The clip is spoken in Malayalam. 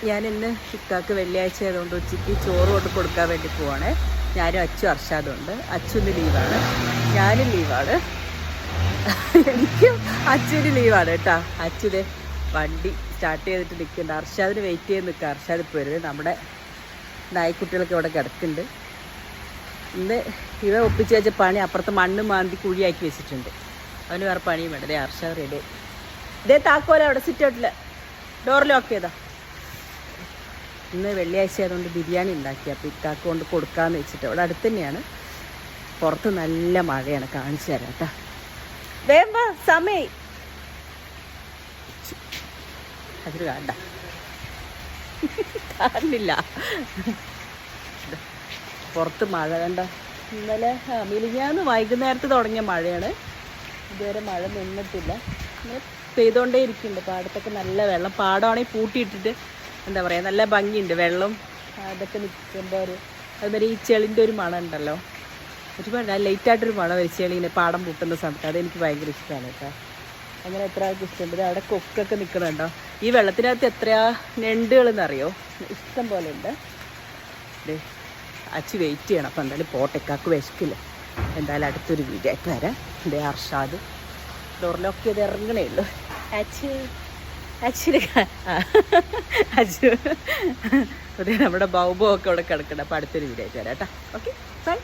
ഞാനിന്ന് ഇക്കാക്ക് വെള്ളിയാഴ്ച ആയതുകൊണ്ട് ഉച്ചയ്ക്ക് ചോറ് കൊണ്ട് കൊടുക്കാൻ വേണ്ടി പോവാണ്. ഞാനും അച്ചു അർഷാദുണ്ട്. അച്ചുന്ന് ലീവാണ്, ഞാനും ലീവാണ്. എനിക്കും അച്ചുവിന് ലീവാണ് കേട്ടോ. അച്ചുവിന് വണ്ടി സ്റ്റാർട്ട് ചെയ്തിട്ട് നിൽക്കുന്നുണ്ട്. അർഷാദിന് വെയിറ്റ് ചെയ്ത് നിൽക്കുക. അർഷാദ് ഇപ്പോൾ വരുന്നത്. നമ്മുടെ നായ്ക്കുട്ടികളൊക്കെ ഇവിടെ കിടക്കുന്നുണ്ട്. ഇന്ന് ഇവ ഒപ്പിച്ച് വെച്ച പണി അപ്പുറത്ത് മണ്ണ് മാന്തി കുഴിയാക്കി വെച്ചിട്ടുണ്ട്. അവന് വേറെ പണിയും വേണ്ട. ഇതേ അർഷാദ് റെഡി. ഇതേ താക്കോല അവിടെ സിറ്റ് ഔട്ടിൽ ഡോർ ലോക്ക് ചെയ്താ. ഇന്ന് വെള്ളിയാഴ്ച ആയതുകൊണ്ട് ബിരിയാണി ഉണ്ടാക്കി. അപ്പോൾ ഇക്കാക്ക് കൊണ്ട് കൊടുക്കാമെന്ന് വെച്ചിട്ട്. അവിടെ അടുത്ത് തന്നെയാണ്. പുറത്ത് നല്ല മഴയാണ്. കാണിച്ചു തരാം കേട്ടോ. വേമ്പ സമയം അതിന് വേണ്ട കാണില്ല. പുറത്ത് മഴ കണ്ട. ഇന്നലെ മിനിഞ്ഞാന്ന് വൈകുന്നേരത്ത് തുടങ്ങിയ മഴയാണ്. ഇതുവരെ മഴ നിന്നിട്ടില്ല. ഇങ്ങനെ പെയ്തുകൊണ്ടേ ഇരിക്കുന്നുണ്ട്. പാടത്തൊക്കെ നല്ല വെള്ളം. പാടമാണെങ്കിൽ പൂട്ടിയിട്ടിട്ട് എന്താ പറയുക, നല്ല ഭംഗിയുണ്ട്. വെള്ളം അതൊക്കെ നിൽക്കുമ്പോൾ ഒരു അതുമാതിരി ഈ ചെളിൻ്റെ ഒരു മണം ഉണ്ടല്ലോ. ഒരുപാട് ലൈറ്റായിട്ടൊരു മണം വരും ചെളീനെ പാടം പൂട്ടുന്ന സമയത്ത്. അതെനിക്ക് ഭയങ്കര ഇഷ്ടമാണ് കേട്ടോ. അങ്ങനെ എത്ര ആൾക്ക് ഇഷ്ടമുണ്ട്. അവിടെ കൊക്കൊക്കെ നിൽക്കണുണ്ടോ. ഈ വെള്ളത്തിനകത്ത് എത്രയാ ഞണ്ടുകളെന്നറിയോ, ഇഷ്ടം പോലെ ഉണ്ട്. അച്ഛൻ വെയിറ്റ് ചെയ്യണം. അപ്പോൾ എന്തായാലും പോട്ടെക്കാക്ക് വിശക്കില്ല. എന്തായാലും അടുത്തൊരു വീഡിയോ ആയിട്ട് വരാം. എൻ്റെ അർഷാദ് ഡോർ ലോക്ക് ചെയ്ത് ഇറങ്ങണേ ഉള്ളൂ. അച്ഛന് അച്ഛൻ അതെ നമ്മുടെ ബൗബോ ഒക്കെ ഇവിടെ കിടക്കണം. അപ്പോൾ അടുത്തൊരു വീഡിയോ ആയിട്ട് വരാം കേട്ടോ. Okay bye.